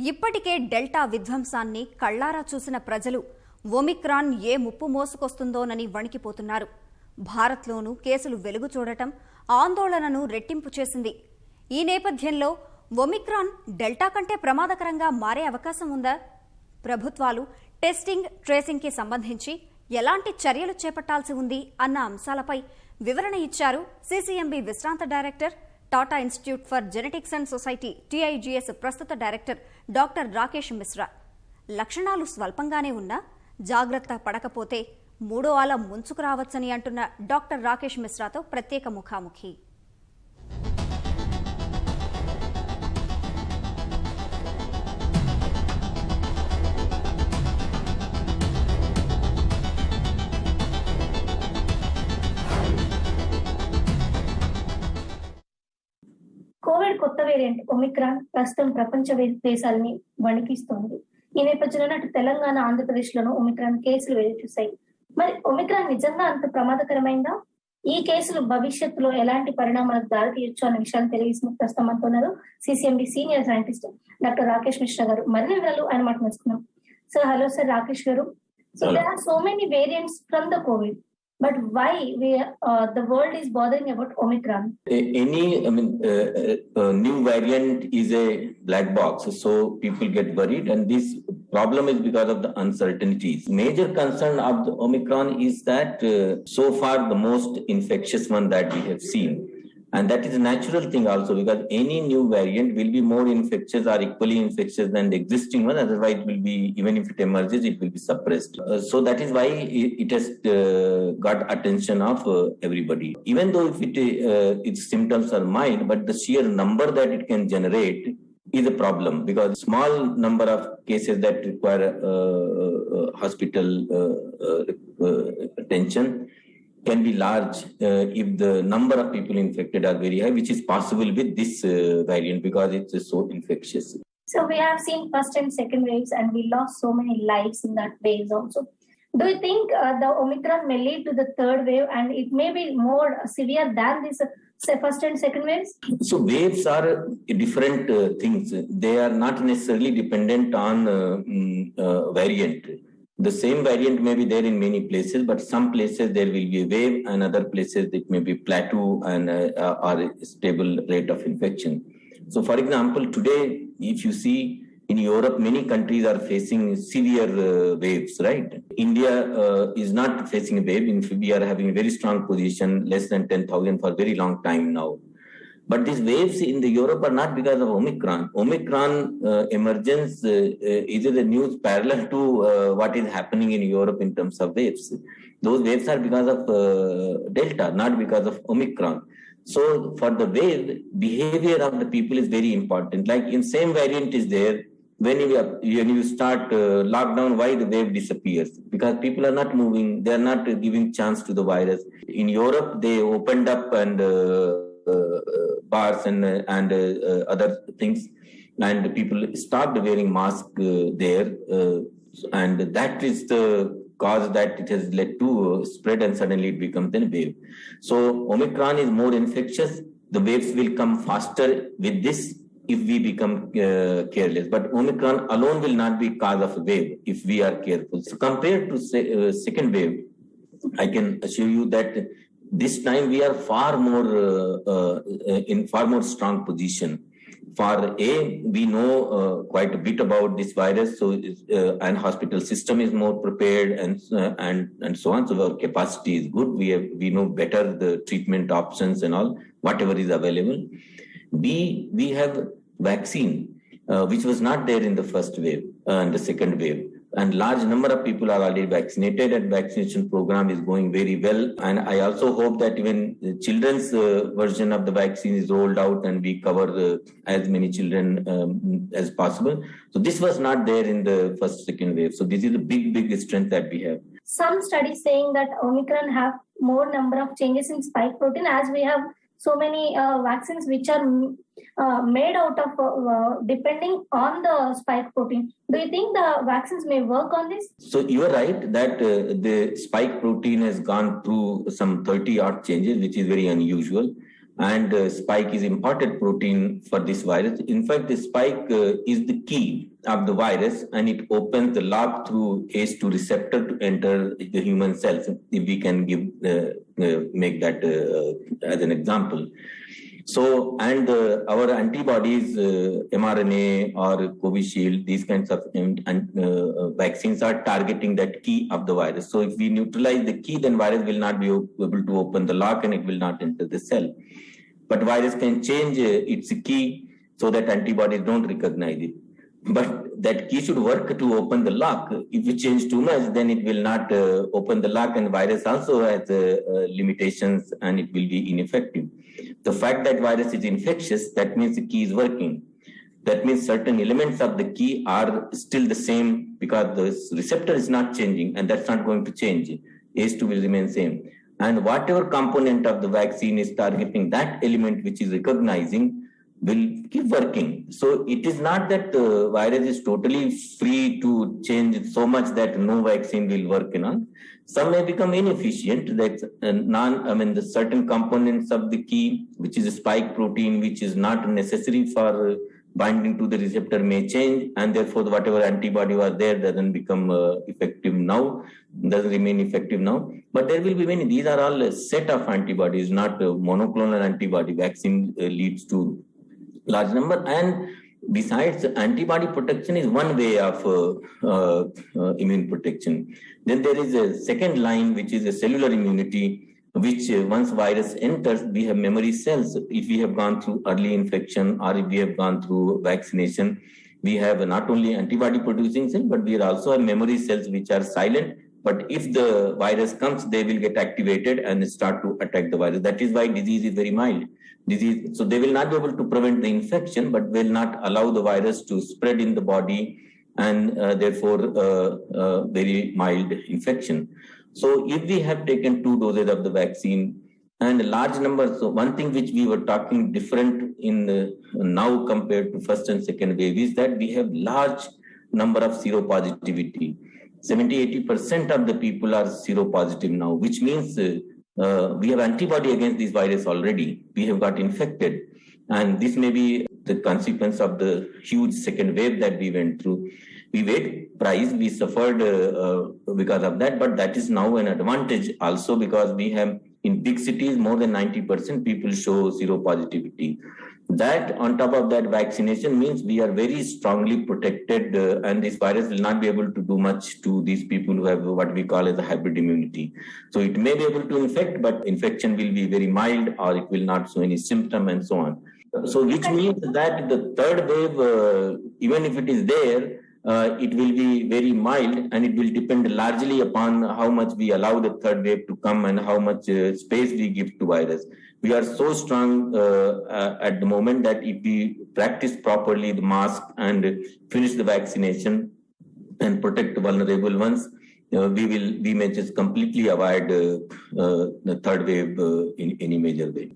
ఇప్పటికే డెల్టా విధ్వంసాన్ని కళ్లారా చూసిన ప్రజలు ఒమిక్రాన్ ఏ ముప్పు మోసుకొస్తుందోనని వణికిపోతున్నారు. భారత్లోనూ కేసులు వెలుగు చూడటం ఆందోళనను రెట్టింపు చేసింది. ఈ నేపథ్యంలో ఒమిక్రాన్ డెల్టా కంటే ప్రమాదకరంగా మారే అవకాశం ఉందా? ప్రభుత్వాలు టెస్టింగ్, ట్రేసింగ్కి సంబంధించి ఎలాంటి చర్యలు చేపట్టాల్సి ఉంది అన్న అంశాలపై వివరణ ఇచ్చారు సిసిఎంబి విశ్రాంత director, Tata institute for genetics and society TIGS ప్రస్తుత డైరెక్టర్ డాక్టర్ రాకేష్ మిశ్రా. లక్షణాలు స్వల్పంగానే ఉన్నా జాగ్రత్త పడకపోతే మూడో అల ముంచుకు రావచ్చని అంటున్న డాక్టర్ రాకేష్ మిశ్రాతో ప్రత్యేక ముఖాముఖి. కోవిడ్ కొత్త వేరియంట్ ఒమిక్రాన్ ప్రస్తుతం ప్రపంచ దేశాలని వణికిస్తోంది. ఈ నేపథ్యంలో అటు తెలంగాణ, ఆంధ్రప్రదేశ్ లోనూ ఒమిక్రాన్ కేసులు వెలుచూశాయి. మరి ఒమిక్రాన్ నిజంగా అంత ప్రమాదకరమైందా? ఈ కేసులు భవిష్యత్తులో ఎలాంటి పరిణామాలకు దారితీయొచ్చు అనే విషయాన్ని తెలియజేసిన ప్రస్తుతం మనతో ఉన్నారు CCMB senior scientist doctor Rakesh Mishra గారు. మరిన్ని వివరాలు ఆయన మాట తెలుసుకున్నాం. సో హలో సార్ రాకేష్ గారు. So there are so many variants from the COVID. But why the world is bothering about Omicron? New variant is a black box, so people get worried, and this problem is because of the uncertainties. Major concern of the Omicron is that so far the most infectious one that we have seen. And that is a natural thing also, because any new variant will be more infectious or equally infectious than the existing one. Otherwise, it will be, even if it emerges, it will be suppressed. So that is why it has got attention of everybody. Even though if its symptoms are mild, but the sheer number that it can generate is a problem, because small number of cases that require hospital attention can be large if the number of people infected are very high, which is possible with this variant because it's so infectious. So we have seen first and second waves, and we lost so many lives in that waves also. Do you think the Omicron may lead to the third wave, and it may be more severe than this first and second waves? So waves are different things. They are not necessarily dependent on variant. The same variant may be there in many places, but some places there will be a wave, and other places it may be plateau and or a stable rate of infection. So, for example, today, if you see in Europe, many countries are facing severe waves, right? India is not facing a wave. We are having a very strong position, less than 10,000 for a very long time now. But these waves in the Europe are not because of Omicron. Omicron emergence is the news parallel to what is happening in Europe in terms of waves. Those waves are because of Delta, not because of Omicron. So for the wave, behavior of the people is very important. Like in same variant is there, when you start lockdown, why the wave disappears? Because people are not moving, they are not giving chance to the virus. In Europe, they opened up and bars and other things, and people stopped wearing mask there, and that is the cause that it has led to spread, and suddenly it becomes a wave. So Omicron is more infectious. The waves will come faster with this if we become careless, but Omicron alone will not be cause of a wave if we are careful. So compared to second wave, I can assure you that this time we are far more in far more strong position. For we know quite a bit about this virus, so and hospital system is more prepared, and so on. So our capacity is good. We know better the treatment options and all whatever is available. We have vaccine which was not there in the first wave and the second wave. And large number of people are already vaccinated, and vaccination program is going very well. And I also hope that even the children's version of the vaccine is rolled out, and we cover as many children as possible. So this was not there in the first, second wave. So this is a big strength that we have. Some studies saying that Omicron have more number of changes in spike protein, as we have so many vaccines which are made out of depending on the spike protein. Do you think the vaccines may work on this? So you are right that the spike protein has gone through some 30 odd changes, which is very unusual. and spike is imported protein for this virus. In fact, the spike is the key of the virus, and it opens the lock through ACE2 receptor to enter the human cells. If we can make that as an example. So, and our antibodies, mRNA or Covishield, these kinds of vaccines are targeting that key of the virus. So if we neutralize the key, then virus will not be able to open the lock and it will not enter the cell. But virus can change its key so that antibodies don't recognize it. But that key should work to open the lock. If you change too much, then it will not open the lock, and virus also has limitations and it will be ineffective. The fact that virus is infectious, that means the key is working. That means certain elements of the key are still the same because the receptor is not changing, and that's not going to change. ACE2 will remain same. And whatever component of the vaccine is targeting that element which is recognizing will keep working. So it is not that the virus is totally free to change so much that no vaccine will work on. Some may become inefficient. That the certain components of the key, which is a spike protein, which is not necessary for binding to the receptor, may change, and therefore whatever antibody was there doesn't become effective now, doesn't remain effective now. But there will be many. These are all a set of antibodies, not monoclonal antibody. Vaccine leads to large number, and besides, antibody protection is one way of immune protection. Then there is a second line, which is a cellular immunity, which once virus enters, we have memory cells. If we have gone through early infection or if we have gone through vaccination, we have not only antibody producing cells, but we also have memory cells which are silent. But if the virus comes, they will get activated and start to attack the virus. That is why disease is very mild. So they will not be able to prevent the infection, but will not allow the virus to spread in the body, and therefore very mild infection. So if we have taken 2 doses of the vaccine and a large number, so one thing which we were talking different in now compared to first and second wave is that we have large number of seropositivity. 70-80% of the people are seropositive now, which means we have antibody against this virus already. We have got infected, and this may be the consequence of the huge second wave that we went through. We paid price, we suffered because of that, but that is now an advantage also, because we have in big cities more than 90% people show seropositivity. That on top of that vaccination means we are very strongly protected, and this virus will not be able to do much to these people who have what we call as a hybrid immunity. So it may be able to infect, but infection will be very mild, or it will not show any symptom and so on. So which means that the third wave, even if it is there, it will be very mild, and it will depend largely upon how much we allow the third wave to come and how much space we give to virus. We are so strong at the moment that if we practice properly the mask and finish the vaccination and protect the vulnerable ones, we may just completely avoid the third wave in any major way.